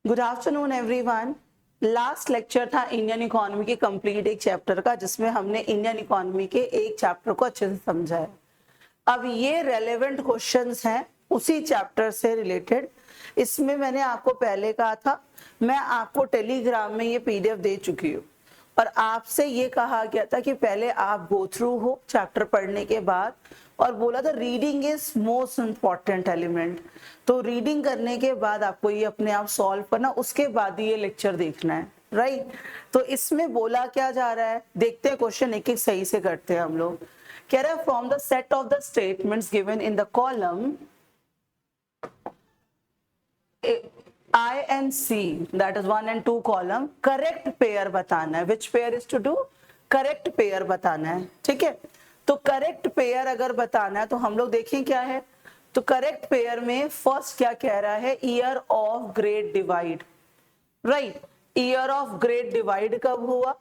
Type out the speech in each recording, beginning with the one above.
Good afternoon everyone. Last lecture था Indian economy के complete एक चैप्टर का, जिसमें हमने इंडियन इकोनॉमी के एक चैप्टर को अच्छे से समझा है। अब ये रेलेवेंट क्वेश्चंस हैं उसी चैप्टर से रिलेटेड। इसमें मैंने आपको पहले कहा था, मैं आपको टेलीग्राम में ये पीडीएफ दे चुकी हूँ और आपसे ये कहा गया था कि पहले आप गो थ्रू हो चैप्टर पढ़ने के बाद, और बोला था reading is most important element. तो रीडिंग करने के बाद आपको ये अपने आप सॉल्व करना, उसके बाद ही ये लेक्चर देखना है, राइट। तो इसमें बोला क्या जा रहा है, देखते हैं क्वेश्चन एक एक सही से करते हैं हम लोग। कह रहा है from the set of the statements given in the column I and C, that is 1 and 2 column, correct pair बताना है। Which pair is to do, correct pair बताना है, ठीक है। तो करेक्ट पेयर अगर बताना है तो हम लोग देखें क्या है। तो करेक्ट पेयर में फर्स्ट क्या कह रहा है, year of great divide, right. Year of great divide कब हुआ,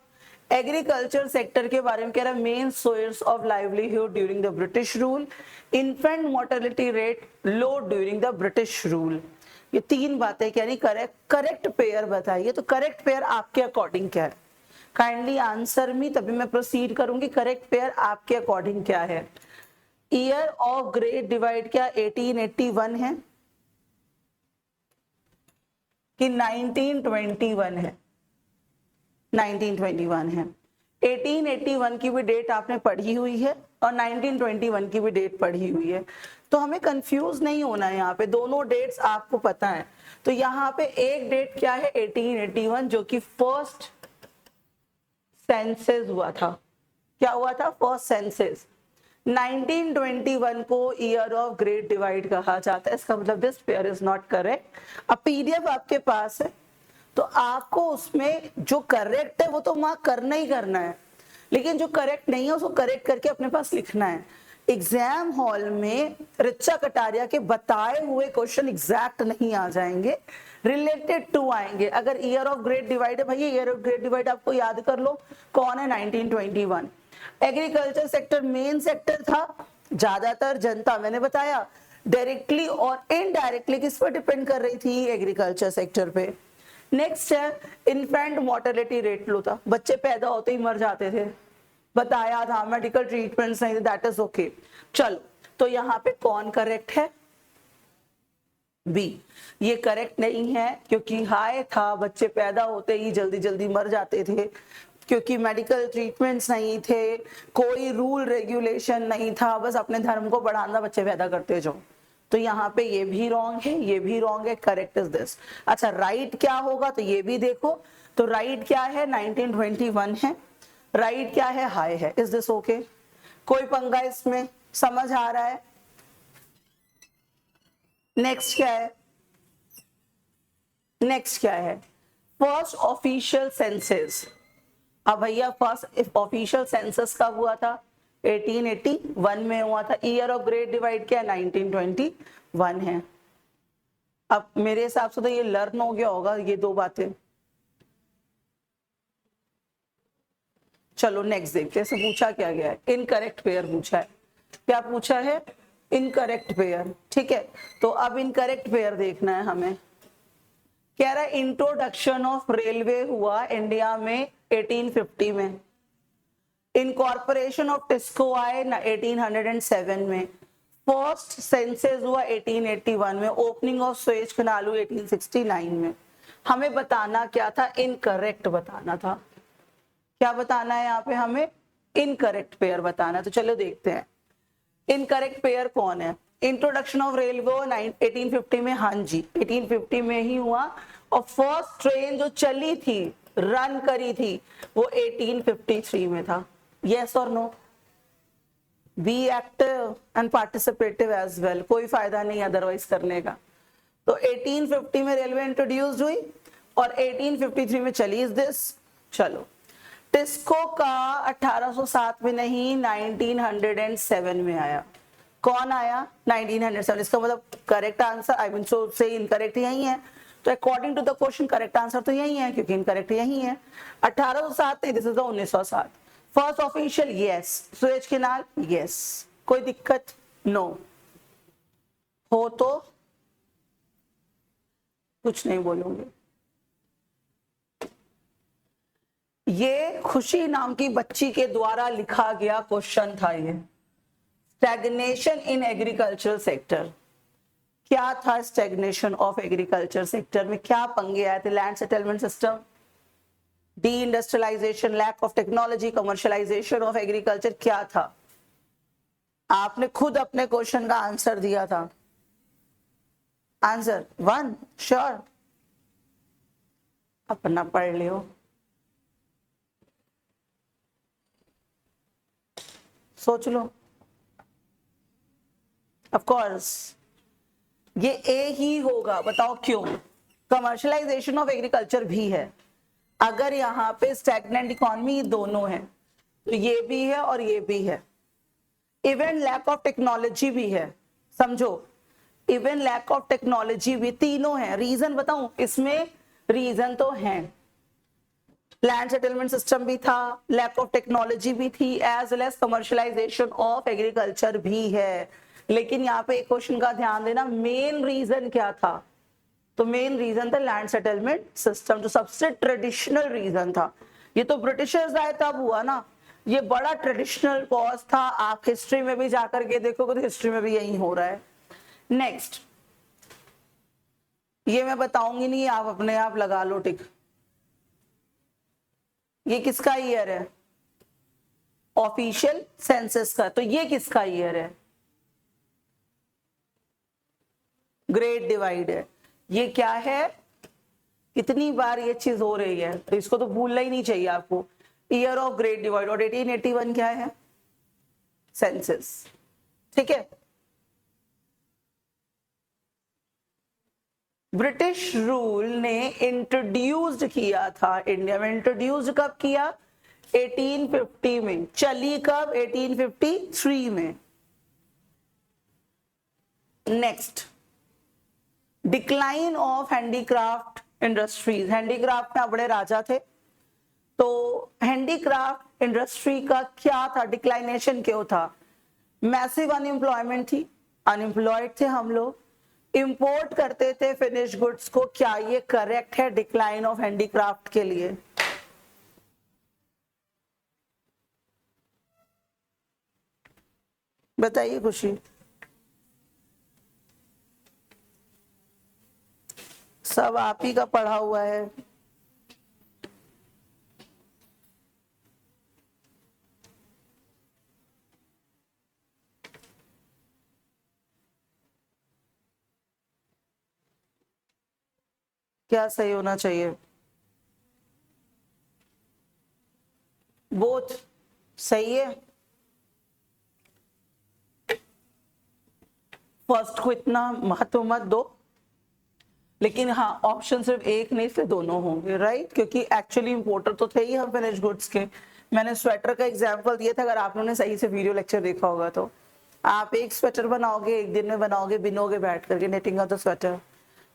एग्रीकल्चर सेक्टर के बारे में कह रहा है, main source of livelihood during the British rule, infant mortality rate low during the British rule. ये तीन बातें कह रही, करेक्ट पेयर बताइए। तो करेक्ट पेयर आपके अकॉर्डिंग क्या है, काइंडली आंसर मी, तभी मैं प्रोसीड करूंगी। करेक्ट पेयर आपके अकॉर्डिंग क्या है। ईयर ऑफ ग्रेट डिवाइड क्या 1881 है कि 1921 है, 1921 है। 1881 की भी डेट आपने पढ़ी हुई है और 1921 की भी डेट पढ़ी हुई है, तो हमें कंफ्यूज नहीं होना है। यहाँ पे दोनों डेट्स आपको पता है। तो यहाँ पे एक डेट क्या है 1881, जो कि फर्स्ट सेंसस हुआ था। क्या हुआ था, फर्स्ट सेंसस। 1921 को ईयर ऑफ ग्रेट डिवाइड कहा जाता है। इसका मतलब this pair is not correct. अब पीडीएफ आपके पास है तो आपको उसमें जो करेक्ट है वो तो मार्क करना ही करना है, लेकिन जो करेक्ट नहीं है उसको करेक्ट करके अपने पास लिखना है। एग्जाम हॉल में रिचा कटारिया के बताए हुए क्वेश्चन एग्जैक्ट नहीं आ जाएंगे, रिलेटेड टू आएंगे। अगर ईयर ऑफ ग्रेट डिवाइड है भैया, ईयर ऑफ ग्रेट डिवाइड आपको याद कर लो कौन है, 1921। एग्रीकल्चर सेक्टर मेन सेक्टर था, ज्यादातर जनता मैंने बताया डायरेक्टली और इनडायरेक्टली किस पर डिपेंड कर रही थी, एग्रीकल्चर सेक्टर पे। नेक्स्ट है इन्फेंट मोर्टेलिटी रेट लो था, बच्चे पैदा होते ही मर जाते थे, बताया था, मेडिकल ट्रीटमेंट्स नहीं थे, दैट इज ओके। चलो, तो यहाँ पे कौन करेक्ट है, बी। ये करेक्ट नहीं है क्योंकि हाई था, बच्चे पैदा होते ही जल्दी जल्दी मर जाते थे, क्योंकि मेडिकल ट्रीटमेंट्स नहीं थे, कोई रूल रेगुलेशन नहीं था, बस अपने धर्म को बढ़ाना, बच्चे पैदा करते जाओ। तो यहाँ पे ये भी रॉन्ग है, ये भी रॉन्ग है, करेक्ट इज दिस। अच्छा, राइट क्या होगा, तो ये भी देखो। तो राइट क्या है, 1921 है। राइट क्या है, हाई है। इज दिस ओके, कोई पंगा इसमें, समझ आ रहा है। नेक्स्ट क्या है, नेक्स्ट क्या है, फर्स्ट ऑफिशियल सेंसस। अब भैया फर्स्ट ऑफिशियल सेंसस कब हुआ था, 1881 में हुआ था। ईयर ऑफ ग्रेट डिवाइड क्या 1921 है। अब मेरे हिसाब से तो ये लर्न हो गया होगा ये दो बातें। चलो नेक्स्ट देखते हैं, पूछा क्या गया है, इनकरेक्ट पेयर पूछा है। क्या पूछा है, इनकरेक्ट पेयर, ठीक है। तो अब इनकरेक्ट पेयर देखना है हमें। कह रहा है इंट्रोडक्शन ऑफ रेलवे हुआ इंडिया में 1850 में, इनकॉर्पोरेशन ऑफ टिस्को आए 1807 में, फर्स्ट सेंसस हुआ 1881 में, ओपनिंग ऑफ सुएज कैनाल 1869 में। हमें बताना क्या था, इनकरेक्ट बताना था। क्या बताना है यहाँ पे हमें, इनकरेक्ट पेयर बताना है। तो चलो देखते हैं इनकरेक्ट पेयर कौन है। इंट्रोडक्शन ऑफ रेलवे 1850 में, हाँ जी 1850 में ही हुआ, और फर्स्ट ट्रेन जो चली थी, रन करी थी, वो 1853 में था। यस और no, be active and participative as well, कोई फायदा नहीं अदरवाइज करने का। तो 1850 में रेलवे इंट्रोड्यूस हुई और 1853 में चली इज दिस। चलो, टिस्को का 1807 में नहीं 1907 में आया। कौन आया, 1907। इसका मतलब correct answer, I mean so say incorrect यही है। तो according to the question correct answer तो यही है, क्योंकि इनकरेक्ट यही है। 1807 नहीं, this is the 1907। First official yes, Suez canal yes, कोई दिक्कत नो, हो तो कुछ नहीं बोलूंगी। ये खुशी नाम की बच्ची के द्वारा लिखा गया क्वेश्चन था। ये स्टैग्नेशन इन एग्रीकल्चरल सेक्टर, क्या था स्टैग्नेशन ऑफ एग्रीकल्चर सेक्टर में, क्या पंगे आए थे? Land settlement system, deindustrialization, lack of technology, commercialization of agriculture, क्या था? आपने खुद अपने क्वेश्चन का आंसर दिया था। आंसर 1 श्योर, अपना पढ़ लियो, सोच लो। ऑफ कोर्स ये ए ही होगा, बताओ क्यों? कमर्शियलाइजेशन ऑफ एग्रीकल्चर भी है। अगर यहाँ पे स्टैग्नेंट इकोनॉमी दोनों है तो ये भी है और ये भी है। इवन लैक ऑफ टेक्नोलॉजी भी है, समझो, इवन लैक ऑफ टेक्नोलॉजी भी, तीनों है। रीजन बताऊं इसमें? रीजन तो है, लैंड सेटलमेंट सिस्टम भी था, लैक ऑफ टेक्नोलॉजी भी थी, as well as commercialization of agriculture भी है। लेकिन यहाँ पे एक क्वेश्चन का ध्यान देना, मेन रीजन क्या था? तो मेन रीजन था लैंड सेटलमेंट सिस्टम, जो सबसे ट्रेडिशनल रीजन था। ये तो ब्रिटिशर्स आए तब हुआ ना, ये बड़ा ट्रेडिशनल कॉज था। आप हिस्ट्री में भी जाकर के देखोगे तो हिस्ट्री में भी यही हो रहा है। नेक्स्ट, ये मैं बताऊंगी नहीं, आप अपने आप लगा लो टिक। ये किसका ईयर है? ऑफिशियल सेंसस का। तो ये किसका ईयर है? ग्रेट डिवाइड है। ये क्या है? कितनी बार ये चीज हो रही है, तो इसको तो भूलना ही नहीं चाहिए आपको। Year of great divide. और 1881 क्या है? सेंसस। ठीक है। ब्रिटिश रूल ने इंट्रोड्यूस्ड किया था इंडिया में। इंट्रोड्यूस्ड कब किया? 1850 में। चली कब? 1853 में। Next, decline of handicraft industries. Handicraft में बड़े राजा थे, तो हैंडीक्राफ्ट इंडस्ट्री का क्या था? डिक्लाइनेशन क्यों था? मैसिव अनएम्प्लॉयमेंट थी, अनएम्प्लॉयड थे हम लोग, इंपोर्ट करते थे फिनिश गुड्स को। क्या ये करेक्ट है डिक्लाइन ऑफ हैंडीक्राफ्ट के लिए? बताइए खुशी। सब आप ही का पढ़ा हुआ है। क्या सही होना चाहिए? बोथ सही है। फर्स्ट को इतना महत्व मत दो, लेकिन हाँ ऑप्शन सिर्फ एक नहीं फिर दोनों होंगे, राइट? क्योंकि एक्चुअली इंपोर्टर तो थे ही हम फिनिश गुड्स के। मैंने स्वेटर का एग्जांपल दिया था, अगर आप लोगों ने सही से वीडियो लेक्चर देखा होगा तो। आप एक स्वेटर बनाओगे, एक दिन में बनाओगे, बिनोगे बैठ करके, नेटिंग ऑफ द स्वेटर,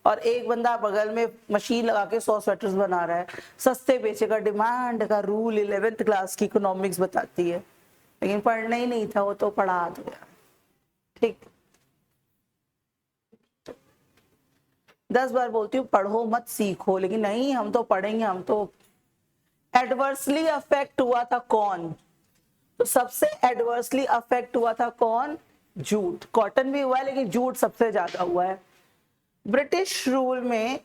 और एक बंदा बगल में मशीन लगा के 100 स्वेटर्स बना रहा है, सस्ते बेचेगा। डिमांड का रूल 11th क्लास की इकोनॉमिक्स बताती है, लेकिन पढ़ना ही नहीं था, वो तो पढ़ा दो यार। ठीक, 10 बार बोलती हूँ पढ़ो मत सीखो, लेकिन नहीं, हम तो पढ़ेंगे, हम तो। एडवर्सली अफेक्ट हुआ था कौन? तो सबसे एडवर्सली अफेक्ट हुआ था कौन? जूट। कॉटन भी हुआ है लेकिन जूट सबसे ज्यादा हुआ है। ब्रिटिश रूल में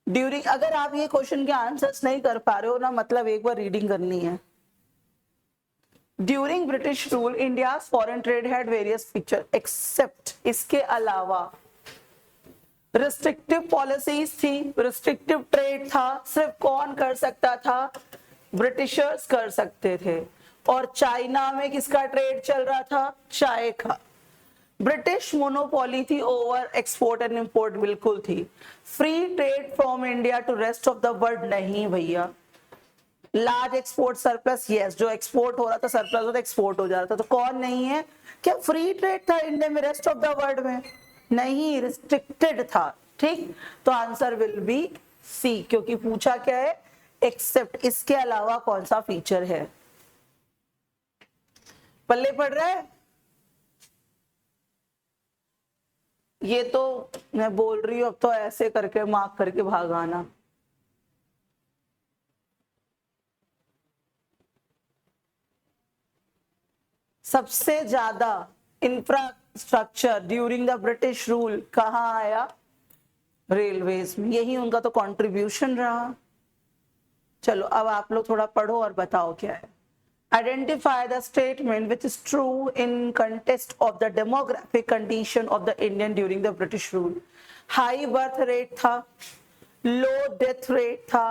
ड्यूरिंग, अगर आप ये क्वेश्चन के आंसर्स नहीं कर पा रहे हो ना, मतलब एक बार रीडिंग करनी है। During British rule India foreign trade had various feature except, इसके अलावा रिस्ट्रिक्टिव पॉलिसीज थी, रिस्ट्रिक्टिव ट्रेड था। सिर्फ कौन कर सकता था? ब्रिटिशर्स कर सकते थे। और चाइना में किसका ट्रेड चल रहा था? चाय का। ब्रिटिश मोनोपोली थी ओवर एक्सपोर्ट एंड इंपोर्ट, बिल्कुल थी। Free trade from India to rest of the world, नहीं भैया। लार्ज एक्सपोर्ट सरप्लस, यस, जो एक्सपोर्ट हो रहा था सरप्लस होता एक्सपोर्ट हो जा रहा था। तो कौन नहीं है? क्या फ्री ट्रेड था इंडिया में रेस्ट ऑफ द वर्ल्ड में? नहीं, रिस्ट्रिक्टेड था। ठीक, तो आंसर विल बी सी, क्योंकि पूछा क्या है? एक्सेप्ट, इसके अलावा कौन सा फीचर है? पल्ले पड़ रहा है? ये तो मैं बोल रही हूँ, अब तो ऐसे करके मार्क करके भागाना। सबसे ज्यादा infrastructure during the British rule कहाँ आया? रेलवेज में। यही उनका तो कंट्रीब्यूशन रहा। चलो अब आप लोग थोड़ा पढ़ो और बताओ क्या है। Identify the statement which is true in context of the demographic condition of the Indian during the British rule. High birth rate था, low death rate था,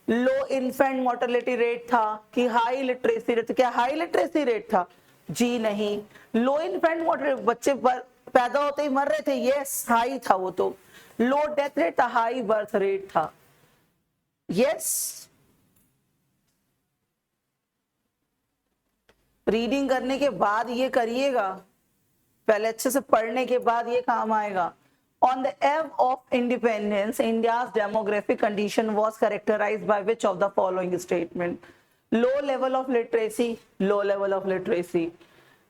low infant mortality rate था, कि high literacy rate? क्या high literacy rate था? जी नहीं। low infant mortality, बच्चे पैदा होते ही मर रहे थे, yes high था वो तो। low death rate था, high birth rate था, yes। रीडिंग करने के बाद ये करिएगा, पहले अच्छे से पढ़ने के बाद ये काम आएगा। On the eve of independence, India's demographic condition was characterized by which of the following statement? Low level of literacy, low level of literacy.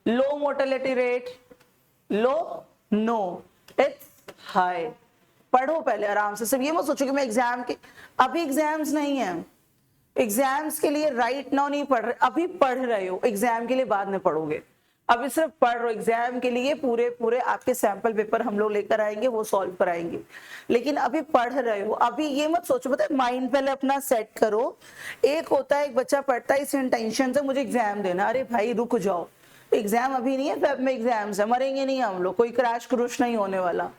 Low mortality rate, low, no, it's high. पढ़ो पहले आराम से, सिर्फ ये मत सोचो कि मैं एग्जाम के, अभी एग्जाम्स नहीं है, एग्जाम्स के लिए राइट नाउ नहीं पढ़ रहे, अभी पढ़ रहे हो, एग्जाम के लिए बाद में पढ़ोगे। अभी सिर्फ पढ़ रहे हो, एग्जाम के लिए पूरे पूरे आपके सैंपल पेपर हम लोग लेकर आएंगे, वो सॉल्व कराएंगे, लेकिन अभी पढ़ रहे हो। अभी ये मत सोचो, पता है, माइंड पहले अपना सेट करो। एक होता है, एक बच्चा पढ़ता है इस इंटेंशन से मुझे एग्जाम देना, अरे भाई रुक जाओ, एग्जाम अभी नहीं है, फेब में एग्जाम्स है, मरेंगे नहीं हम लोग, कोई क्रैश क्रूश नहीं होने वाला,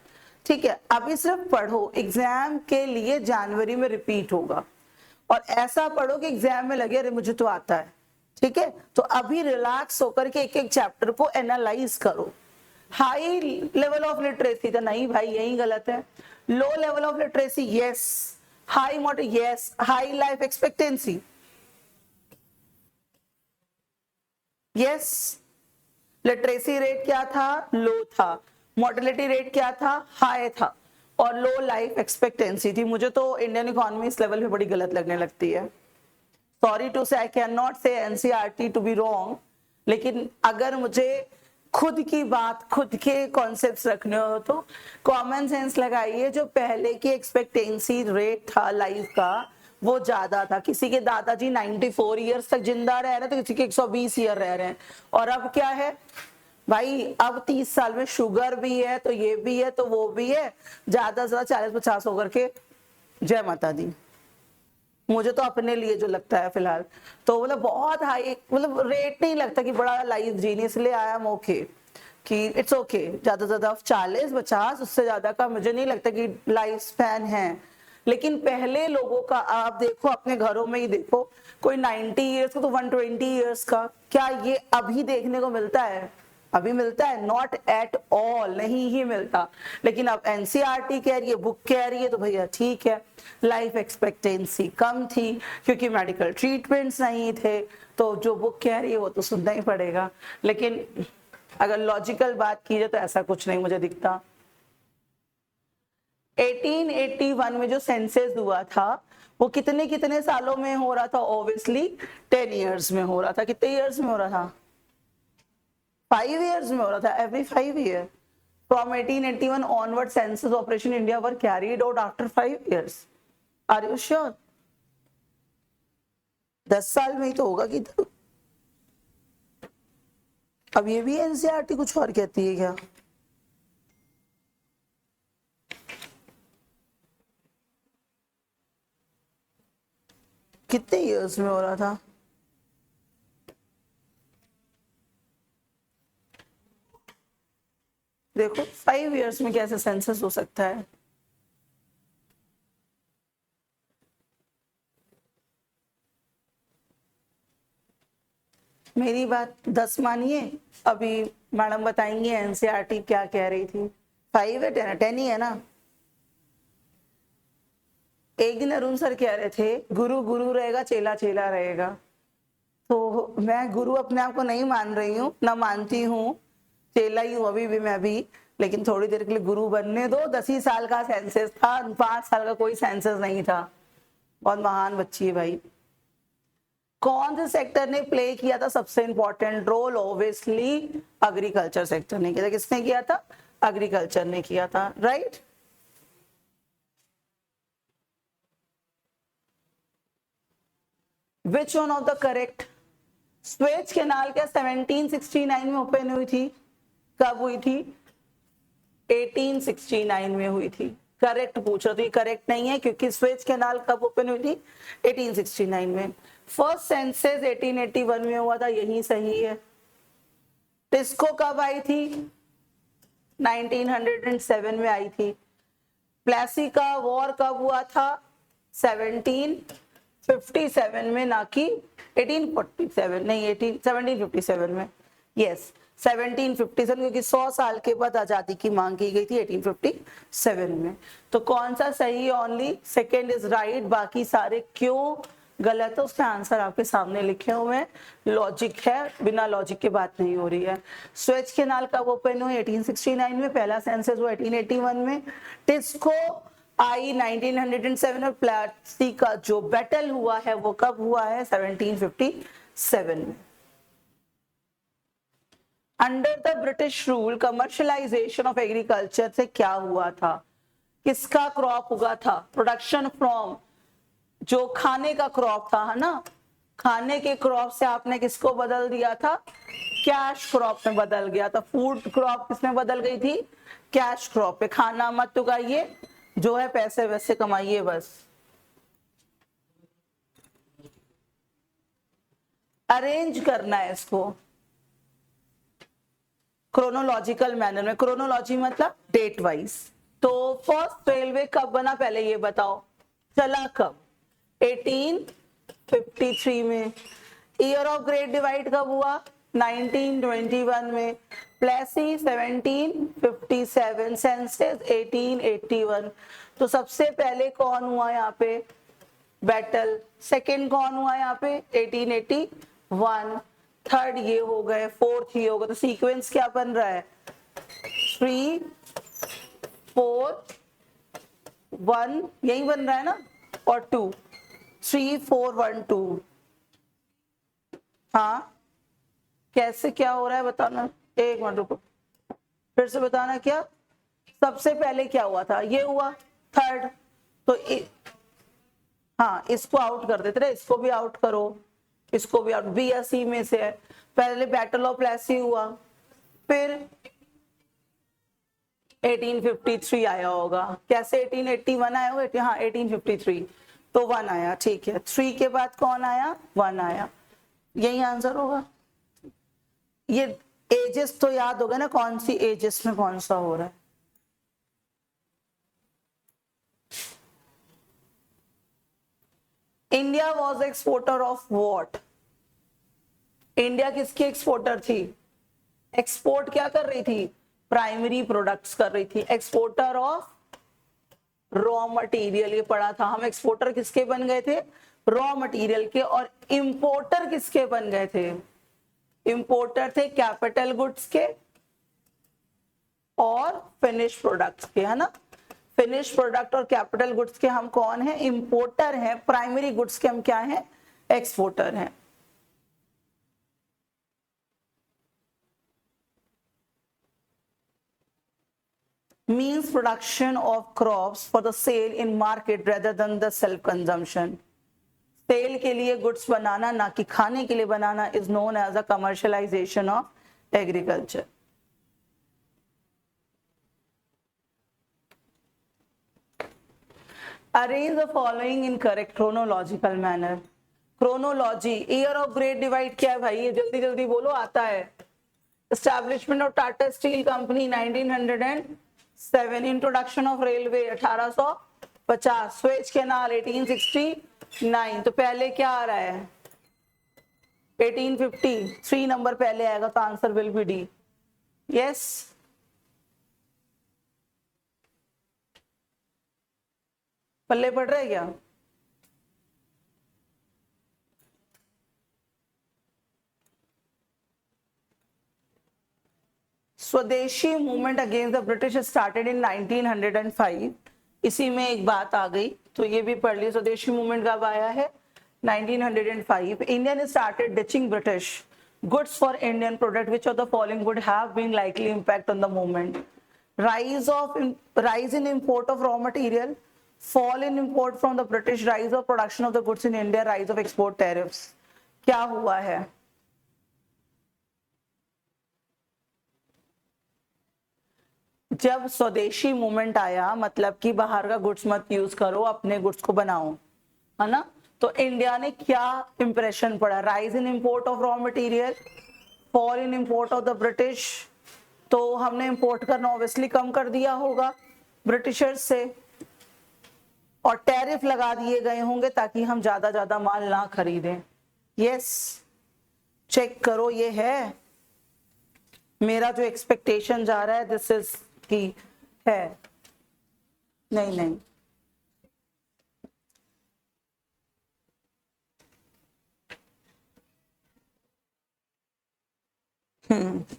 ठीक है। अभी सिर्फ पढ़ो, एग्जाम के लिए जनवरी में रिपीट होगा, और ऐसा पढ़ो कि एग्जाम में लगे अरे मुझे तो आता है, ठीक है। तो अभी रिलैक्स होकर के एक एक चैप्टर को एनालाइज करो। हाई लेवल ऑफ लिटरेसी तो नहीं भाई, यही गलत है। Low level of literacy yes, high mort yes, high life expectancy yes. Literacy rate क्या था? लो था। मोर्टेलिटी रेट क्या था? हाई था। और लो लाइफ एक्सपेक्टेंसी थी। मुझे तो इंडियन इकोनॉमी इस लेवल पे बड़ी गलत लगने लगती है। सॉरी टू से, आई कैन नॉट से एनसीईआरटी टू बी रॉन्ग, लेकिन अगर मुझे खुद की बात, खुद के कॉन्सेप्ट्स रखने हो तो कॉमन सेंस लगाइए। जो पहले की एक्सपेक्टेंसी रेट था लाइफ का वो ज्यादा था। किसी के दादाजी 94 ईयर्स तक जिंदा रह रहे हैं, तो किसी के 120 ईयर रह रहे हैं। और अब क्या है भाई, अब 30 साल में शुगर भी है, तो ये भी है, तो वो भी है, ज्यादा से ज्यादा 40-50 होकर के जय माता दी। मुझे तो अपने लिए जो लगता है फिलहाल, तो मतलब बहुत हाई, मतलब रेट नहीं लगता कि बड़ा लाइफ जीनी, इसलिए आई एम ओके कि इट्स ओके। ज्यादा से ज्यादा 40-50, उससे ज्यादा का मुझे नहीं लगता कि लाइफ स्पैन है। लेकिन पहले लोगों का आप देखो, अपने घरों में ही देखो, कोई 90 ईयर्स का तो 120 ईयर्स का, क्या ये अभी देखने को मिलता है? अभी मिलता है? नॉट एट ऑल, नहीं ही मिलता। लेकिन अब एनसीईआरटी कह रही है, बुक कह रही है, तो भैया ठीक है। लाइफ एक्सपेक्टेंसी कम थी क्योंकि मेडिकल ट्रीटमेंट्स नहीं थे, तो जो बुक कह रही है वो तो सुनना ही पड़ेगा। लेकिन अगर लॉजिकल बात की जाए तो ऐसा कुछ नहीं मुझे दिखता। 1881 में जो सेंसस हुआ था वो कितने कितने सालों में हो रहा था? ऑब्वियसली 10 ईयर्स में हो रहा था। कितने ईयर्स में हो रहा था? 5 years में हो रहा था, every 5 year. From 1881 onward, census operation India were carried out after 5 years. Are you sure? 10 साल में ही तो होगा कि अब ये भी एनसीईआरटी कुछ और कहती है क्या? कितने ईयर्स में हो रहा था? देखो 5 years में कैसे सेंसस हो सकता है? मेरी बात 10 मानिए, अभी मैडम बताएंगे एनसीईआरटी क्या कह रही थी। 5 है 10 है? 10 ही है ना। एक दिन अरुण सर कह रहे थे गुरु गुरु रहेगा, चेला चेला रहेगा। तो मैं गुरु अपने आप को नहीं मान रही हूँ, ना मानती हूँ, चेला ही हूँ अभी भी मैं भी, लेकिन थोड़ी देर के लिए गुरु बनने दो। 10 ही साल का सेंसस था, 5 साल का कोई सेंसस नहीं था। बहुत महान बच्ची है भाई। कौन से सेक्टर ने प्ले किया था सबसे important role? Obviously agriculture sector ने किया था। किसने किया था? एग्रीकल्चर ने किया था, right. Which one of the correct Suez canal क्या 1769 में ओपन हुई थी? कब हुई थी? 1869 में हुई थी। करेक्ट पूछ रहा, तो ये करेक्ट नहीं है क्योंकि स्वेज कैनाल कब ओपन हुई थी? 1869 में। फर्स्ट सेंसस 1881 में हुआ था, यही सही है। टिस्को कब आई थी? 1907 में आई थी। प्लेसी का वॉर कब हुआ था? 1757 में, ना कि 1847, नहीं 1757 में। यस 1757, क्योंकि 100 साल के बाद आजादी की मांग की गई थी 1857 में। तो कौन सा सही? Only second is right. बाकी सारे क्यों गलत है उसके आंसर आपके सामने लिखे हुए हैं। लॉजिक है, बिना लॉजिक के बात नहीं हो रही है। स्वेज कैनाल कब ओपन हुई? 1869 में। पहला सेंसस हुआ 1881 में। टिस्को आई 1907 में। प्लेसी का जो बैटल हुआ है वो कब हुआ है? 1757 में। Under the British rule commercialisation of agriculture से क्या हुआ था? किसका क्रॉप उगा था? प्रोडक्शन फ्रॉम, जो खाने का क्रॉप था, है ना, खाने के क्रॉप से आपने किसको बदल दिया था? कैश क्रॉप में बदल गया था। फूड क्रॉप किसमें बदल गई थी? कैश क्रॉप पे। खाना मत उगाइए, जो है पैसे वैसे कमाइए बस। अरेंज करना है इसको क्रोनोलॉजिकल मैनर में। क्रोनोलॉजी मतलब डेट वाइज। तो फर्स्ट रेलवे कब बना पहले ये बताओ, चला कब? 1853 में। ईयर ऑफ ग्रेट डिवाइड कब हुआ? 1921 में। प्लेसी 1757, सेंसस 1881। तो सबसे पहले कौन हुआ यहाँ पे? बैटल। सेकंड कौन हुआ यहाँ पे? 1881। थर्ड ये हो गए, फोर्थ ये होगा। तो सीक्वेंस क्या बन रहा है? 3 4 1, यही बन रहा है ना, और 2। 3 4 1 2। हाँ कैसे क्या हो रहा है बताना, एक मिनट रुको, फिर से बताना। क्या सबसे पहले क्या हुआ था? ये हुआ थर्ड। तो हाँ इसको आउट कर देते रहे, इसको भी आउट करो, इसको भी आउट। बी या सी में से है। पहले बैटल ऑफ प्लेसी हुआ, फिर 1853 आया होगा। कैसे 1881 आया होगा? हाँ 1853, तो 1 आया, ठीक है। 3 के बाद कौन आया? 1 आया। यही आंसर होगा। ये एजेस तो याद होगा ना, कौन सी एजेस में कौन सा हो रहा है। India was exporter of what? India किसकी एक्सपोर्टर थी? एक्सपोर्ट क्या कर रही थी? प्राइमरी प्रोडक्ट्स कर रही थी। एक्सपोर्टर ऑफ रॉ मटेरियल, ये पढ़ा था हम। एक्सपोर्टर किसके बन गए थे? रॉ मटेरियल के। और इंपोर्टर किसके बन गए थे? इंपोर्टर थे कैपिटल गुड्स के और फिनिश प्रोडक्ट्स के, है ना। फिनिश प्रोडक्ट और कैपिटल गुड्स के हम कौन है? इंपोर्टर हैं। प्राइमरी गुड्स के हम क्या हैं? एक्सपोर्टर हैं। means production of crops for the sale in market rather than the self consumption. Sale के लिए गुड्स बनाना, ना कि खाने के लिए बनाना, is known as a commercialisation of agriculture. Arrange the following in correct chronological manner. Chronology, year of great divide क्या है भाई? ये जल्दी जल्दी बोलो, आता है। Establishment of Tata steel company 1907। Introduction of railway 1850। Suez canal 1869। तो पहले क्या आ रहा है? 1850। 3 नंबर पहले आएगा, तो answer will be D. Yes पल्ले पड़ रहे क्या? Swadeshi movement against the British started in 1905। इसी में एक बात आ गई, तो ये भी पढ़ ली। स्वदेशी मूवमेंट कब आया है? 1905। Indian started ditching British goods for Indian product. Which of the following would have been likely impact on the movement? Rise in import of raw material, fall in import from the British, rise of production of the goods in India, rise of export tariffs. क्या हुआ है? जब स्वदेशी movement आया, मतलब कि बाहर का गुड्स मत यूज करो, अपने गुड्स को बनाओ, है ना, तो इंडिया ने क्या इंप्रेशन पड़ा? Rise in import of raw material, fall in import of the British. तो हमने इंपोर्ट करना ऑब्वियसली कम कर दिया होगा ब्रिटिशर्स से, और टैरिफ लगा दिए गए होंगे ताकि हम ज्यादा माल ना खरीदें। यस, चेक करो, ये है मेरा जो एक्सपेक्टेशन जा रहा है, दिस इज की है। नहीं,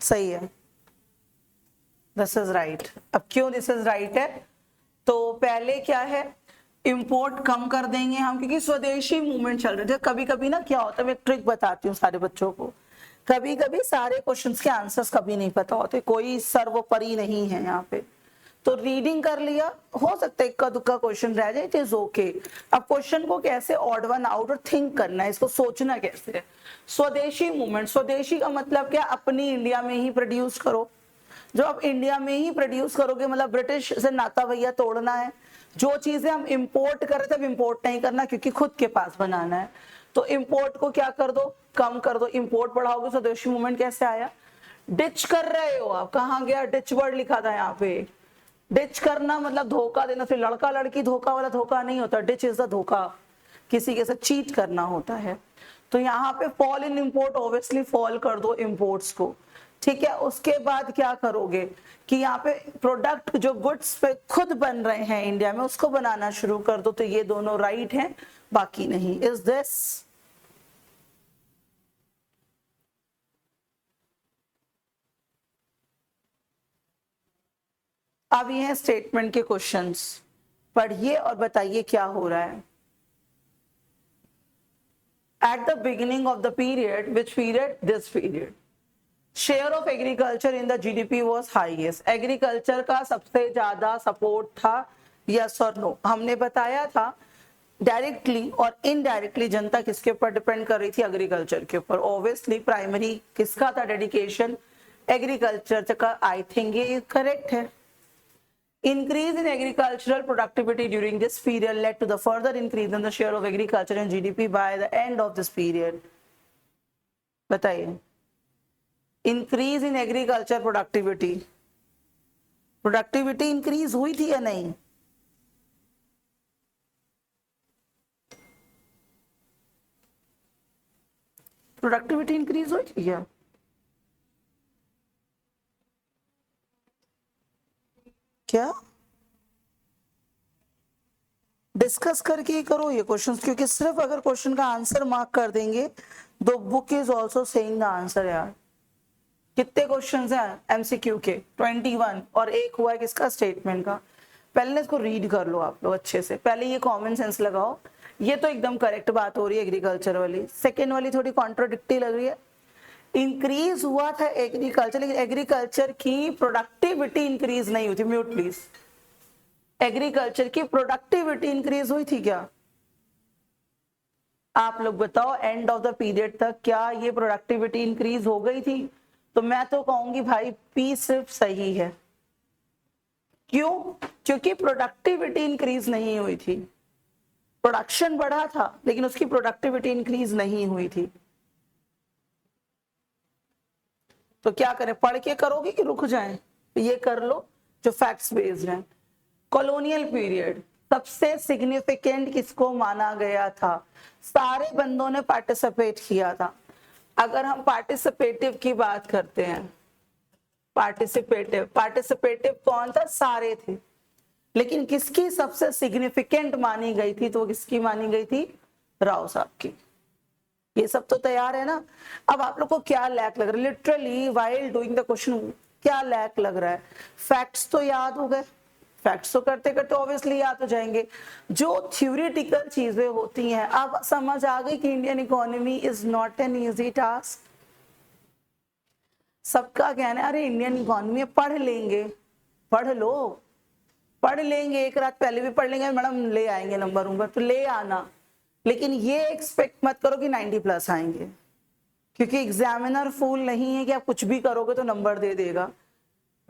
सही है, दिस इज राइट। अब क्यों दिस इज राइट है? तो पहले क्या है, इंपोर्ट कम कर देंगे हम, क्योंकि स्वदेशी मूवमेंट चल रहे थे। कभी कभी ना क्या होता है, मैं एक ट्रिक बताती हूँ सारे बच्चों को, कभी कभी सारे क्वेश्चंस के आंसर्स कभी नहीं पता होते, कोई सर्वोपरि नहीं है यहाँ पे। तो रीडिंग कर लिया, हो सकता है इक्का दुक्का क्वेश्चन रह जाए, इट इज ओके। अब क्वेश्चन को कैसे ऑड वन आउट और थिंक करना है, इसको सोचना कैसे है। स्वदेशी मूवमेंट, स्वदेशी का मतलब क्या? अपनी इंडिया में ही प्रोड्यूस करो। जो आप इंडिया में ही प्रोड्यूस करोगे, मतलब ब्रिटिश से नाता भैया तोड़ना है। जो चीजें हम इंपोर्ट कर रहे थे, इंपोर्ट नहीं करना, क्योंकि खुद के पास बनाना है। तो इंपोर्ट को क्या कर दो, कम कर दो। इंपोर्ट बढ़ाओगे, स्वदेशी मूवमेंट कैसे आया? डिच कर रहे हो आप, कहाँ गया डिच वर्ड लिखा था यहाँ पे। डिच करना मतलब धोखा देना, फिर लड़का लड़की धोखा वाला धोखा नहीं होता, डिच इज द धोखा, किसी के साथ चीट करना होता है। तो यहाँ पे fall in import, obviously fall कर दो इंपोर्ट्स को, ठीक है। उसके बाद क्या करोगे कि यहाँ पे प्रोडक्ट जो गुड्स पे खुद बन रहे हैं इंडिया में, उसको बनाना शुरू कर दो। तो ये दोनों राइट हैं, बाकी नहीं। Is this? अब ये है स्टेटमेंट के क्वेश्चंस, पढ़िए और बताइए क्या हो रहा है। At the beginning of the period, which period? This period. Share of agriculture in the GDP was highest. Agriculture का सबसे ज्यादा सपोर्ट था, यस और नो? हमने बताया था डायरेक्टली और इनडायरेक्टली जनता किसके ऊपर डिपेंड कर रही थी? एग्रीकल्चर के ऊपर। ऑब्वियसली प्राइमरी किसका था डेडिकेशन? एग्रीकल्चर का। आई थिंक ये करेक्ट है। Increase in agricultural productivity during this period led to the further increase in the share of agriculture in GDP by the end of this period. बताइए, increase in agriculture productivity, productivity increase हुई थी या नहीं? Productivity increase हुई थी क्या? क्या discuss करके ही करो ये क्वेश्चंस, क्योंकि सिर्फ अगर क्वेश्चन का आंसर मार्क कर देंगे, the book is also saying the answer. यार कितने क्वेश्चंस हैं एमसीक्यू के? 21, और एक हुआ है किसका? स्टेटमेंट का। पहले इसको रीड कर लो आप लोग अच्छे से, पहले ये कॉमन सेंस लगाओ। ये तो एकदम करेक्ट बात हो रही है एग्रीकल्चर वाली, सेकेंड वाली थोड़ी कॉन्ट्रोडिक्टिव लग रही है। इंक्रीज हुआ था एग्रीकल्चर, लेकिन एग्रीकल्चर की प्रोडक्टिविटी इंक्रीज नहीं हुई थी। Mute please. एग्रीकल्चर की प्रोडक्टिविटी इंक्रीज हुई थी क्या? आप लोग बताओ, एंड ऑफ द पीरियड तक क्या ये प्रोडक्टिविटी इंक्रीज हो गई थी? तो मैं तो कहूंगी भाई पी सिर्फ सही है। क्यों? क्योंकि प्रोडक्टिविटी इंक्रीज नहीं हुई थी। प्रोडक्शन बढ़ा था लेकिन उसकी प्रोडक्टिविटी इंक्रीज नहीं हुई थी। तो क्या करें, पढ़ के करोगे कि रुक जाएं? ये कर लो जो फैक्ट्स बेस्ड हैं। कॉलोनियल पीरियड सबसे सिग्निफिकेंट किसको माना गया था? सारे बंदों ने पार्टिसिपेट किया था। अगर हम पार्टिसिपेटिव की बात करते हैं, पार्टिसिपेटिव कौन था? सारे थे। लेकिन किसकी सबसे सिग्निफिकेंट मानी गई थी? तो किसकी मानी गई थी? राव साहब की। ये सब तो तैयार है ना? अब आप लोग को क्या लैक लग रहा है? Literally while doing the question क्या लैक लग रहा है? फैक्ट्स तो याद हो गए, फैक्ट्स तो करते करते ऑब्वियसली याद हो जाएंगे। जो थ्योरेटिकल चीजें होती हैं, अब समझ आ गई कि Indian economy is not an easy task. सबका कहना है अरे इंडियन इकोनॉमी पढ़ लेंगे, पढ़ लो, पढ़ लेंगे, एक रात पहले भी पढ़ लेंगे, मैडम ले आएंगे नंबर, तो ले आना। लेकिन ये एक्सपेक्ट मत करो कि 90+ आएंगे, क्योंकि एग्जामिनर फूल नहीं है कि आप कुछ भी करोगे तो नंबर दे देगा।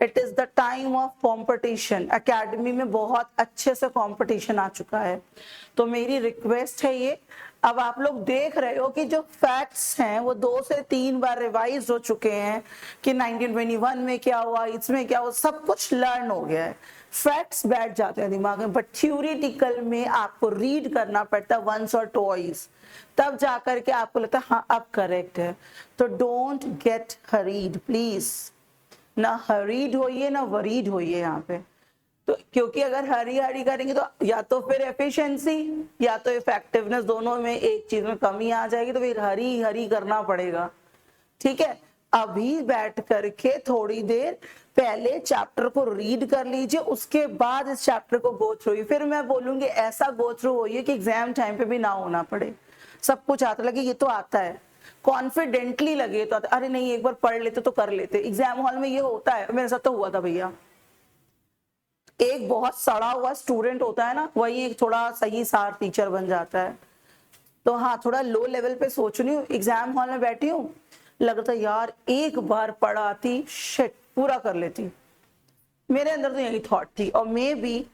It is the time of competition. Academy में बहुत अच्छे से कंपटीशन आ चुका है, तो मेरी रिक्वेस्ट है ये, अब आप लोग देख रहे हो कि जो फैक्ट्स हैं वो 2 से 3 बार रिवाइज हो चुके हैं कि 1921 में क्या हुआ, इसमें क्या हुआ, सब कुछ लर्न हो गया है, फैक्ट्स बैठ जाते हैं दिमाग में। बट थ्योरेटिकल में आपको रीड करना पड़ता है वंस और ट्वाइस, तब जाकर के आपको लगता है हाँ अब करेक्ट है। तो डोंट गेट हरीड प्लीज, ना हरीड होइए ना वरीड होइए यहाँ पे। तो क्योंकि अगर हरी हरी करेंगे तो या तो फिर एफिशिएंसी या तो इफेक्टिवनेस, दोनों में एक चीज में कमी आ जाएगी, तो फिर हरी हरी करना पड़ेगा। ठीक है, अभी बैठ करके थोड़ी देर पहले चैप्टर को रीड कर लीजिए, उसके बाद इस चैप्टर को गो थ्रू। फिर मैं बोलूंगी ऐसा गो थ्रू होइए कि एग्जाम टाइम पे भी ना होना पड़े, सब कुछ आता लगे ये तो आता है, कॉन्फिडेंटली लगे तो आता, अरे नहीं एक बार पढ़ लेते तो कर लेते। एग्जाम हॉल में ये होता है, मेरे साथ तो हुआ था भैया, एक बहुत सड़ा हुआ स्टूडेंट होता है ना, वही एक थोड़ा सही सार टीचर बन जाता है। तो हाँ, थोड़ा लो लेवल पे सोच रही हूँ, एग्जाम हॉल में बैठी हूँ, लगता यार एक बार पढ़ाती शिट पूरा कर लेती। मेरे अंदर तो यही थॉट थी, और मे बी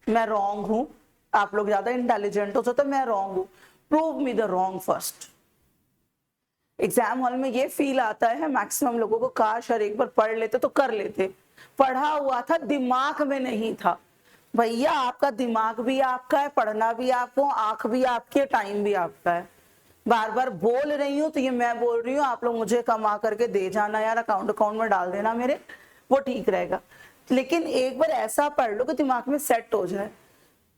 मैं रॉन्ग हूँ, आप लोग ज्यादा इंटेलिजेंट हो तो मैं रॉन्ग हूँ, prove me the wrong first. Exam hall में ये फील आता है मैक्सिमम लोगों को, काश हर एक बार पढ़ लेते तो कर लेते, पढ़ा हुआ था दिमाग में नहीं था। भैया आपका दिमाग भी आपका है, पढ़ना भी आपको, आंख भी आपकी है, टाइम भी आपका है। बार बार बोल रही हूँ तो ये मैं बोल रही हूँ, आप लोग मुझे कमा करके दे जाना यार, अकाउंट में डाल देना मेरे, वो ठीक रहेगा। लेकिन एक बार ऐसा पढ़ लो कि दिमाग में सेट हो जाए,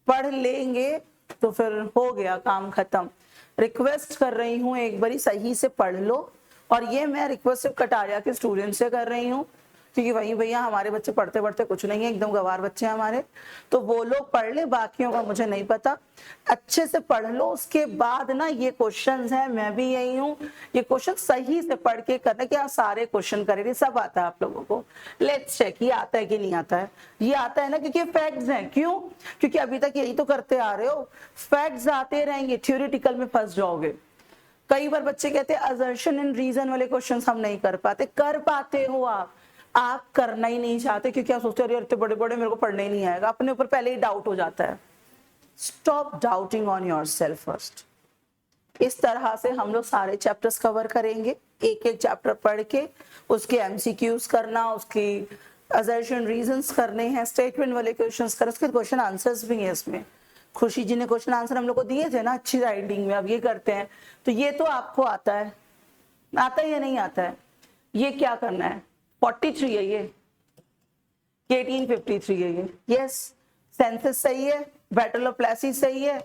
पढ़ लेंगे तो फिर हो गया काम खत्म। रिक्वेस्ट कर रही हूँ एक बारी सही से पढ़ लो, और ये मैं रिक्वेस्ट सिर्फ कटारिया के स्टूडेंट से कर रही हूँ, क्योंकि वही भैया हमारे बच्चे पढ़ते पढ़ते कुछ नहीं है, एकदम गवार बच्चे हैं हमारे, तो वो लोग पढ़ ले, बाकियों का मुझे नहीं पता। अच्छे से पढ़ लो, उसके बाद ना ये क्वेश्चंस हैं, मैं भी यही हूँ, ये क्वेश्चन सही से पढ़ के करना कि आप सारे क्वेश्चन करेंगे, सब आता है आप लोगों को। लेट्स चेक ये आता है कि नहीं आता है। ये आता है ना, क्योंकि फैक्ट्स हैं। क्यों? क्योंकि अभी तक यही तो करते आ रहे हो, फैक्ट्स आते रहेंगे, थ्योरेटिकल में फंस जाओगे। कई बार बच्चे कहते हैं असर्शन एंड रीजन वाले क्वेश्चंस हम नहीं कर पाते, कर पाते हो आप करना ही नहीं चाहते, क्योंकि आप सोचते हो अरे इतने बड़े बड़े मेरे को पढ़ने ही नहीं आएगा, अपने ऊपर पहले ही डाउट हो जाता है। Stop doubting on yourself first. इस तरह से हम लोग सारे चैप्टर्स कवर करेंगे, एक एक चैप्टर पढ़ के उसके एमसीक्यूज करना, उसकी असर्शन रीजंस करने हैं, स्टेटमेंट वाले क्वेश्चंस कर, उसके क्वेश्चन आंसर्स भी हैं इसमें। खुशी जी ने क्वेश्चन आंसर हम लोग को दिए थे ना अच्छी राइटिंग में, अब ये करते हैं। तो ये तो आपको आता है, आता है या नहीं आता है? ये क्या करना है? 43 है ये, 1853 है ये, यस। सेंसस सही है, बैटल ऑफ प्लेसी सही है,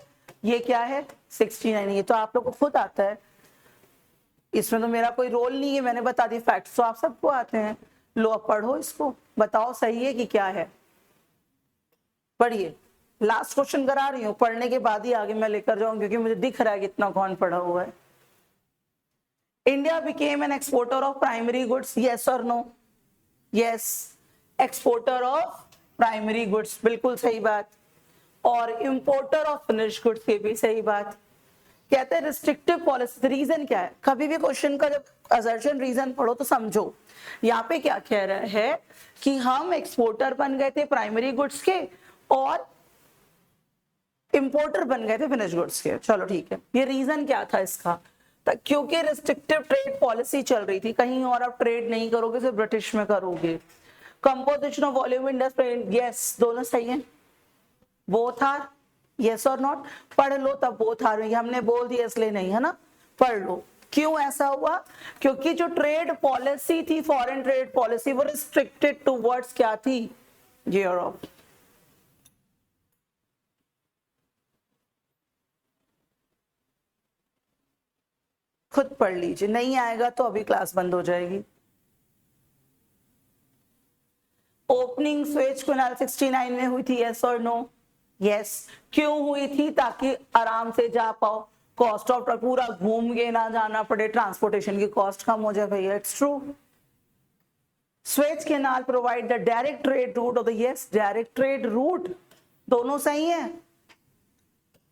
ये क्या है 69, ये तो आप लोग को खुद आता है, इसमें तो मेरा कोई रोल नहीं है, मैंने बता दी, फैक्ट्स तो आप सबको आते हैं। लो अब पढ़ो इसको, बताओ सही है कि क्या है, पढ़िए। लास्ट क्वेश्चन करा रही हूँ, पढ़ने के बाद ही आगे मैं लेकर जाऊंगी, क्योंकि मुझे दिख रहा है कितना कौन पढ़ा हुआ है। India became an exporter of primary goods, yes और no? Yes, exporter of primary goods, बिल्कुल सही बात। और इंपोर्टर ऑफ फिनिश गुड्स, ये भी सही बात। कहते हैं रिस्ट्रिक्टिव पॉलिसी, रीजन क्या है? कभी भी क्वेश्चन का जब असर्शन रीजन पढ़ो तो समझो यहाँ पे क्या कह रहा है कि हम एक्सपोर्टर बन गए थे प्राइमरी गुड्स के और इंपोर्टर बन गए थे फिनिश गुड्स के। चलो ठीक है, ये रीजन क्या था इसका? क्योंकि रिस्ट्रिक्टिव ट्रेड पॉलिसी चल रही थी, कहीं और आप ट्रेड नहीं करोगे, सिर्फ ब्रिटिश में करोगे। Composition of volume industry, yes, दोनों सही है। बोथ आर, यस और नॉट? पढ़ लो तब बोथ आर, हमने बोल दिया इसलिए नहीं है ना, पढ़ लो। क्यों ऐसा हुआ? क्योंकि जो ट्रेड पॉलिसी थी, फॉरेन ट्रेड पॉलिसी, वो रिस्ट्रिक्टेड टुवर्ड्स क्या थी? यूरोप। खुद पढ़ लीजिए, नहीं आएगा तो अभी क्लास बंद हो जाएगी। ओपनिंग स्वेज कैनाल 69 में हुई थी, यस और नो? यस। क्यों हुई थी? ताकि आराम से जा पाओ, कॉस्ट ऑफ पूरा घूम के ना जाना पड़े, ट्रांसपोर्टेशन की कॉस्ट कम हो जाए भैया, it's true. Suez canal provide the direct trade route, और यस, डायरेक्ट ट्रेड रूट, दोनों सही है।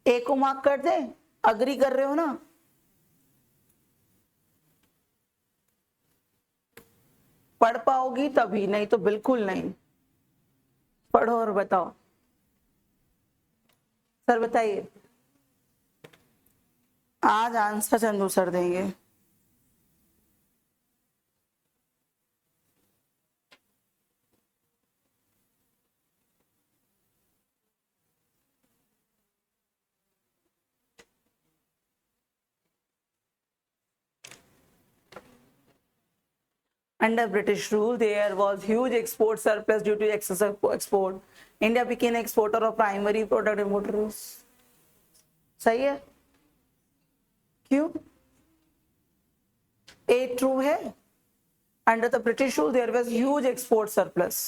एक को मार्क कर दे, अग्री कर रहे हो ना? पढ़ पाओगी तभी, नहीं तो बिल्कुल नहीं। पढ़ो और बताओ। सर बताइए। आज आंसर चंदू सर देंगे। Under British rule, there was huge export surplus due to excess of export. India became an exporter of primary product importers. सही है? क्यों? A true है? Under the British rule, there was huge export surplus.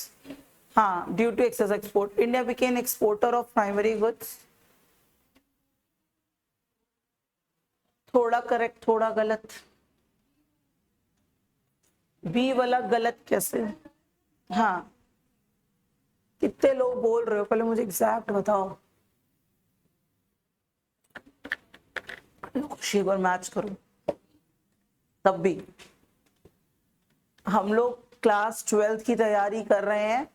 हाँ, due to excess export, India became an exporter of primary goods. थोड़ा correct, थोड़ा गलत। B वाला गलत कैसे? हाँ, कितने लोग बोल रहे हो पहले मुझे एग्जैक्ट बताओ। खुशी और मैच करो। तब भी हम लोग क्लास 12th की तैयारी कर रहे हैं,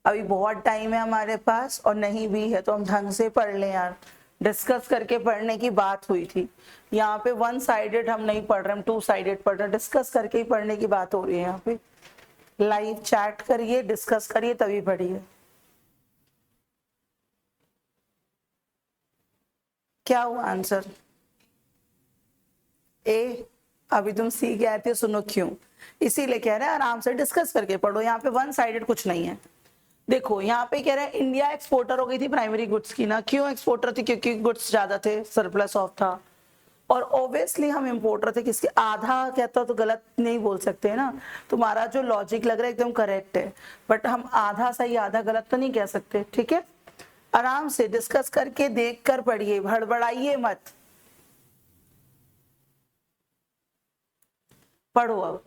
अभी बहुत टाइम है हमारे पास, और नहीं भी है तो हम ढंग से पढ़ लें यार। डिस्कस करके पढ़ने की बात हुई थी, यहाँ पे वन साइडेड हम नहीं पढ़ रहे, हम टू साइडेड पढ़ रहे हैं। डिस्कस करके ही पढ़ने की बात हो रही है यहाँ पे। लाइव चैट करिए, डिस्कस करिए, तभी पढ़िए। क्या हुआ आंसर? ए। अभी तुम सी के आते हो, सुनो क्यों। इसीलिए कह रहे हैं आराम से डिस्कस करके पढ़ो, यहाँ पे वन साइडेड कुछ नहीं है। देखो यहाँ पे कह रहे हैं इंडिया एक्सपोर्टर हो गई थी प्राइमरी गुड्स की ना। क्यों एक्सपोर्टर थी? क्योंकि गुड्स ज्यादा थे, सरप्लस ऑफ था। और ऑब्वियसली हम इंपोर्टर थे, किसके? आधा कहता तो गलत नहीं बोल सकते है ना। तुम्हारा जो लॉजिक लग रहा है एकदम करेक्ट है, बट हम आधा सही आधा गलत तो नहीं कह सकते। ठीक है, आराम से डिस्कस करके देख कर पढ़िए, हड़बड़ाइए मत। पढ़ो अब।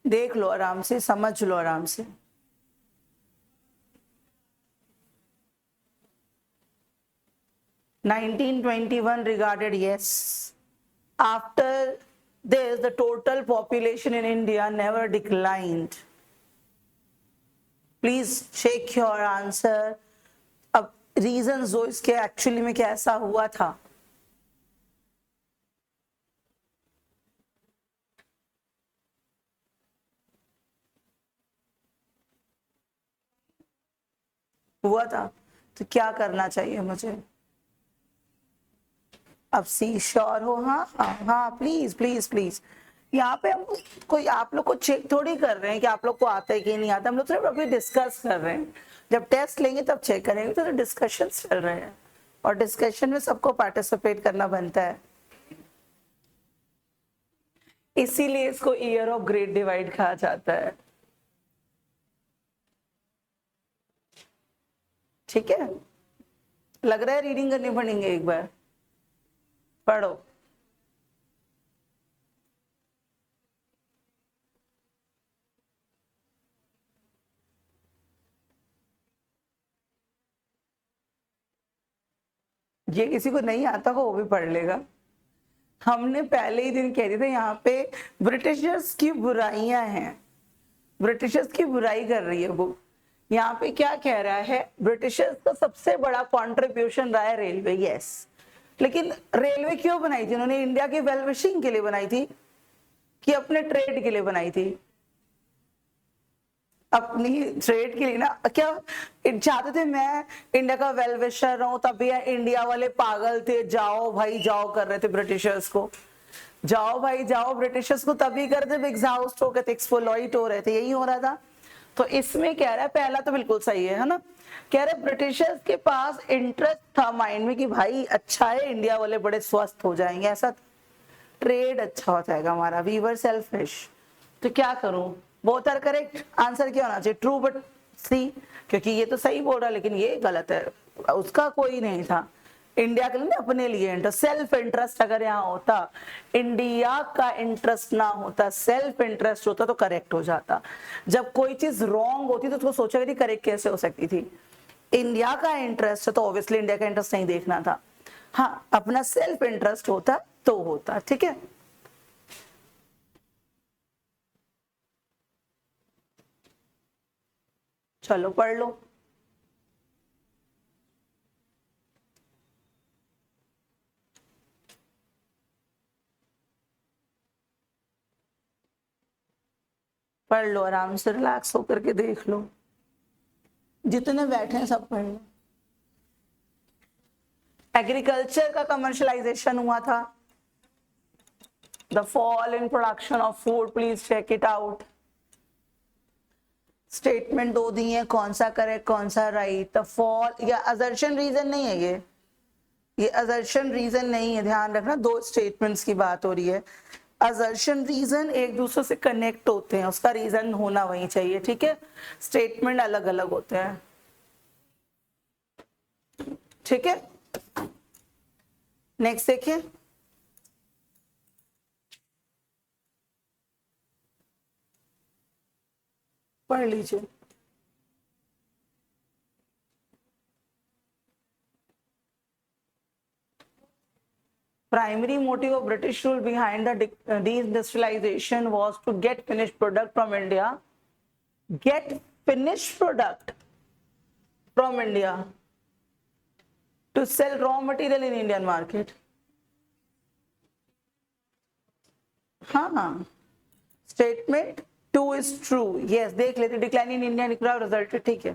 देख लो आराम से, समझ लो आराम से। (1921) regarded yes. After this, the total population in India never declined. Please check your answer. अब रीजन जो इसके एक्चुअली में कैसा हुआ था। हुआ था तो क्या करना चाहिए मुझे? अब सी श्योर हो? हाँ हाँ हाँ, प्लीज प्लीज प्लीज। यहाँ पे हम कोई आप लोग को चेक थोड़ी कर रहे हैं कि आप लोग को आता है कि नहीं आता। हम लोग सिर्फ अभी डिस्कस कर रहे हैं, जब टेस्ट लेंगे तब चेक करेंगे। तो डिस्कशन चल रहे हैं और डिस्कशन में सबको पार्टिसिपेट करना बनता है, इसीलिए इसको ईयर ऑफ ग्रेट डिवाइड कहा जाता है। ठीक है, लग रहा है रीडिंग करनी पड़ेंगे एक बार। पढ़ो। ये किसी को नहीं आता हो वो भी पढ़ लेगा। हमने पहले ही दिन कह दिया था यहाँ पे ब्रिटिशर्स की बुराइयां हैं, ब्रिटिशर्स की बुराई कर रही है बुक। यहाँ पे क्या कह रहा है? ब्रिटिशर्स का सबसे बड़ा कॉन्ट्रीब्यूशन रहा है रेलवे। यस, लेकिन रेलवे क्यों बनाई थी उन्होंने? इंडिया की वेल विशिंग के लिए बनाई थी कि अपने ट्रेड के लिए बनाई थी? अपनी ट्रेड के लिए ना। क्या चाहते थे मैं इंडिया का वेल विशर रहूं? तभी इंडिया वाले पागल थे, जाओ भाई जाओ कर रहे थे ब्रिटिशर्स को। जाओ भाई जाओ ब्रिटिशर्स को तभी कर रहे थे, एग्जॉस्ट हो गए थे, एक्सप्लॉइट हो रहे थे, यही हो रहा था। तो इसमें कह रहा है पहला तो बिल्कुल सही है ना। कह रहे ब्रिटिशर्स के पास इंटरेस्ट था माइंड में कि भाई अच्छा है इंडिया वाले बड़े स्वस्थ हो जाएंगे, ऐसा ट्रेड अच्छा हो जाएगा हमारा। We were selfish. तो क्या करूं? Both are correct. आंसर क्या होना चाहिए? ट्रू, बट सी, क्योंकि ये तो सही बोल रहा है लेकिन ये गलत है। उसका कोई नहीं था इंडिया के लिए, अपने लिए इंटरेस्ट, सेल्फ इंटरेस्ट अगर यहाँ होता, इंडिया का इंटरेस्ट ना होता, सेल्फ इंटरेस्ट होता तो करेक्ट हो जाता। जब कोई चीज रॉन्ग होती तो उसको सोचा कि करेक्ट कैसे हो सकती थी। इंडिया का इंटरेस्ट है तो ऑब्वियसली इंडिया का इंटरेस्ट नहीं देखना था। हाँ, अपना सेल्फ इंटरेस्ट होता तो होता, ठीक है। चलो पढ़ लो। पढ़ लो आराम से, रिलैक्स होकर के देख लो, जितने बैठे हैं सब पढ़ लो। एग्रीकल्चर का कमर्शलाइजेशन हुआ था। The fall in production of food, please check it out. Statement दो दी है, कौन सा करेक्ट कौन सा राइट। द फॉल, या असर्शन रीजन नहीं है ये असर्शन रीजन नहीं है, ध्यान रखना, दो स्टेटमेंट्स की बात हो रही है। असर्शन रीजन एक दूसरे से कनेक्ट होते हैं, उसका रीजन होना वही चाहिए, ठीक है। स्टेटमेंट अलग अलग होते हैं, ठीक है। नेक्स्ट देखिए, पढ़ लीजिए। Primary motive of British rule behind the deindustrialization was to get finished product from India. Get finished product from India to sell raw material in Indian market. हाँ, स्टेटमेंट 2 is true. Yes, देख लेते, decline in Indian economy result, ठीक है,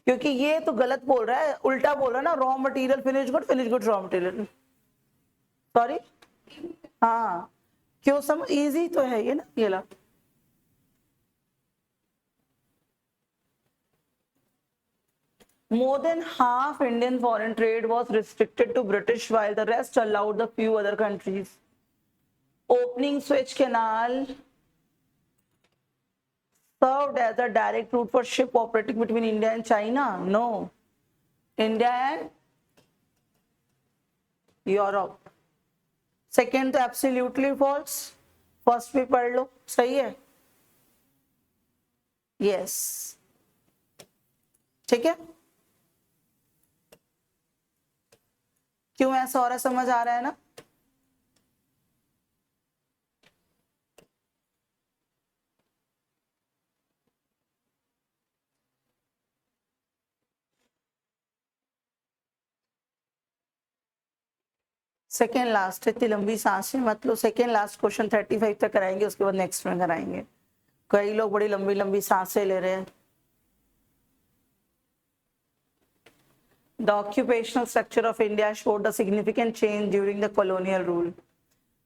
क्योंकि ये तो गलत बोल रहा है, उल्टा बोल रहा है ना, raw material finish good raw material, sorry. हाँ, क्यों समझ, इजी तो है ये ना, ये ला। More than half Indian foreign trade was restricted to British, while the rest allowed the few other countries. Opening Suez Canal served as a direct route for ship operating between India and China. No, India and Europe. Second तो absolutely false, first भी पढ़ लो, सही है, yes, ठीक है। क्यों ऐसा हो रहा है, समझ आ रहा है ना। सेकेंड लास्ट, इतनी लंबी सांसें मत लो, सेकेंड लास्ट क्वेश्चन 35 तक कराएंगे, उसके बाद नेक्स्ट में कराएंगे। कई लोग बड़ी लंबी लंबी सांसें ले रहे हैं। The occupational structure of India showed a significant change during the colonial rule.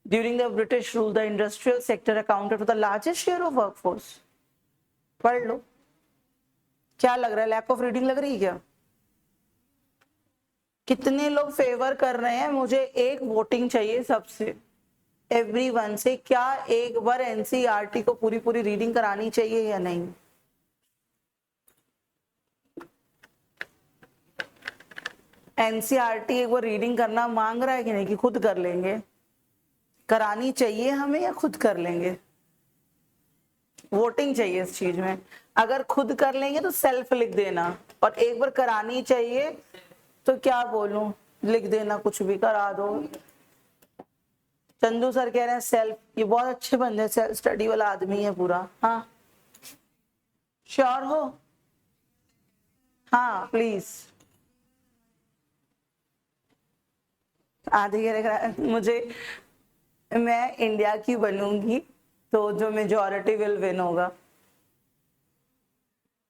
During the British rule, the industrial sector accounted for the largest share of workforce. पढ़ लो। क्या लग रहा है, लैक ऑफ रीडिंग लग रही है क्या? कितने लोग फेवर कर रहे हैं? मुझे एक वोटिंग चाहिए सबसे, एवरीवन से, क्या एक बार एनसीईआरटी को पूरी पूरी रीडिंग करानी चाहिए या नहीं? एनसीईआरटी एक बार रीडिंग करना मांग रहा है कि नहीं, कि खुद कर लेंगे? करानी चाहिए हमें या खुद कर लेंगे? वोटिंग चाहिए इस चीज में। अगर खुद कर लेंगे तो सेल्फ लिख देना, और एक बार करानी चाहिए तो क्या बोलूं, लिख देना, कुछ भी करा दो। चंदू सर कह रहे हैं सेल्फ, ये बहुत अच्छे बंदे, सेल्फ स्टडी वाला आदमी है पूरा। हाँ, श्योर हो? हाँ प्लीज। आधे कह रहे मुझे, मैं इंडिया की बनूंगी तो जो मेजॉरिटी विल विन होगा।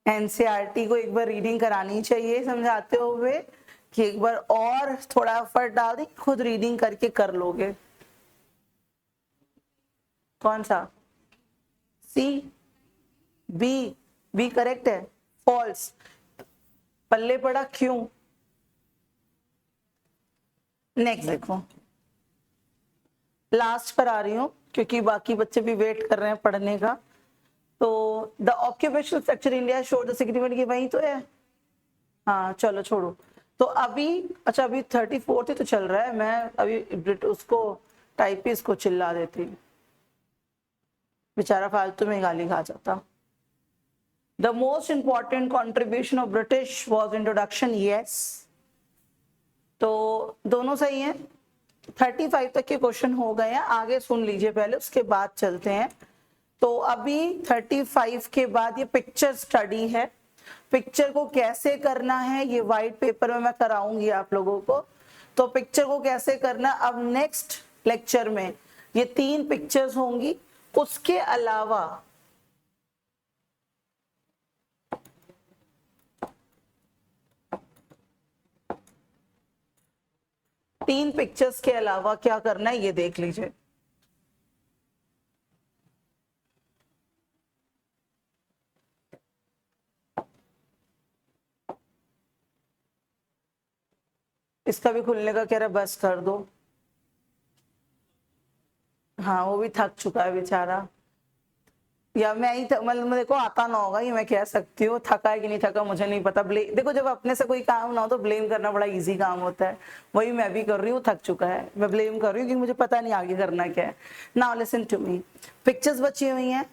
एनसीईआरटी को एक बार रीडिंग करानी चाहिए समझाते हुए, कि एक बार और थोड़ा एफर्ट डाल दी, खुद रीडिंग करके कर लोगे। कौन सा? सी, बी? बी करेक्ट है, फॉल्स। पल्ले पड़ा क्यों? नेक्स्ट देखो, लास्ट पर आ रही हूं क्योंकि बाकी बच्चे भी वेट कर रहे हैं पढ़ने का। तो the occupational structure India show the significant, की वही तो है। हाँ चलो छोड़ो। तो अभी, अच्छा अभी 34 ही तो चल रहा है, मैं अभी उसको टाइपिस्ट को चिल्ला देती, बेचारा फालतू में गाली खा जाता। The most important contribution of British was introduction, yes. तो दोनों सही हैं। 35 तक के क्वेश्चन हो गए हैं, आगे सुन लीजिए पहले, उसके बाद चलते हैं। तो अभी 35 के बाद ये पिक्चर स्टडी है। पिक्चर को कैसे करना है ये व्हाइट पेपर में मैं कराऊंगी आप लोगों को। तो पिक्चर को कैसे करना, अब नेक्स्ट लेक्चर में ये 3 पिक्चर्स होंगी। उसके अलावा तीन पिक्चर्स के अलावा क्या करना है ये देख लीजिए। इसका भी खुलने का कह रहा बस कर दो। हाँ वो भी थक चुका है बेचारा, या मैं ही मतलब मेरे को आता ना होगा, ये मैं कह सकती हूँ। थका है कि नहीं थका मुझे नहीं पता। देखो जब अपने से कोई काम ना हो तो ब्लेम करना बड़ा इजी काम होता है, वही मैं भी कर रही हूँ। थक चुका है, मैं ब्लेम कर रही हूँ क्योंकि मुझे पता नहीं आगे करना क्या है। Now listen to me, pictures बची हुई हैं।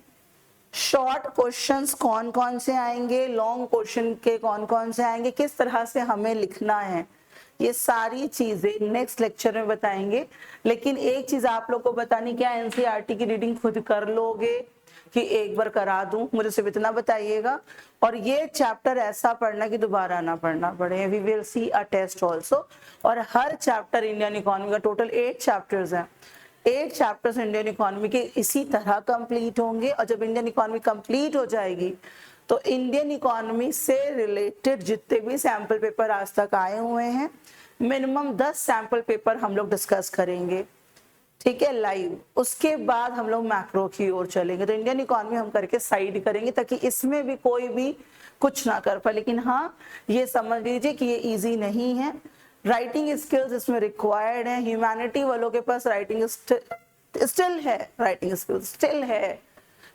शॉर्ट क्वेश्चंस कौन कौन से आएंगे, लॉन्ग क्वेश्चन के कौन कौन से आएंगे, किस तरह से हमें लिखना है, ये सारी चीजें नेक्स्ट लेक्चर में बताएंगे। लेकिन एक चीज आप लोग को बतानी, क्या एनसीईआरटी की रीडिंग खुद कर लोगे कि एक बार करा दूं, मुझे सिर्फ इतना बताइएगा। और ये चैप्टर ऐसा पढ़ना कि दोबारा ना पढ़ना पड़े। We will see a test also. और हर चैप्टर इंडियन इकोनॉमी का, टोटल 8 चैप्टर्स हैं, 8 चैप्टर्स इंडियन इकोनॉमी के इसी तरह कंप्लीट होंगे। और जब इंडियन इकोनॉमी कंप्लीट हो जाएगी तो इंडियन इकोनॉमी से रिलेटेड जितने भी सैंपल पेपर आज तक आए हुए हैं, मिनिमम 10 सैंपल पेपर हम लोग डिस्कस करेंगे, ठीक है, लाइव। उसके बाद हम लोग मैक्रो की ओर चलेंगे। तो इंडियन इकोनॉमी हम करके साइड करेंगे ताकि इसमें भी कोई भी कुछ ना कर पाए। लेकिन हाँ ये समझ लीजिए कि ये इजी नहीं है। राइटिंग स्किल्स इसमें रिक्वायर्ड है। ह्यूमैनिटी वालों के पास राइटिंग स्टिल है, राइटिंग स्किल्स स्टिल है।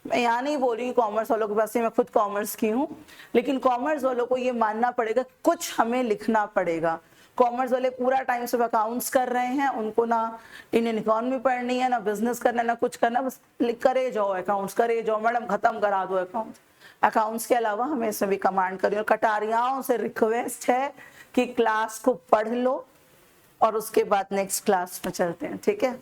मैं यहाँ नहीं बोल रही कॉमर्स वालों के पास, मैं खुद कॉमर्स की हूँ, लेकिन कॉमर्स वालों को ये मानना पड़ेगा कुछ हमें लिखना पड़ेगा। कॉमर्स वाले पूरा टाइम सिर्फ अकाउंट्स कर रहे हैं, उनको ना इंडियन इकोनॉमी पढ़नी है, ना बिजनेस करना है, ना कुछ करना, बस करे जाओ अकाउंट्स, करे जाओ मैडम, खत्म करा दो अकाउंट्स। अकाउंट्स के अलावा हमें इसमें भी कमांड करिए। और कटारियाओं से रिक्वेस्ट है कि क्लास को पढ़ लो और उसके बाद नेक्स्ट क्लास में चलते हैं, ठीक है।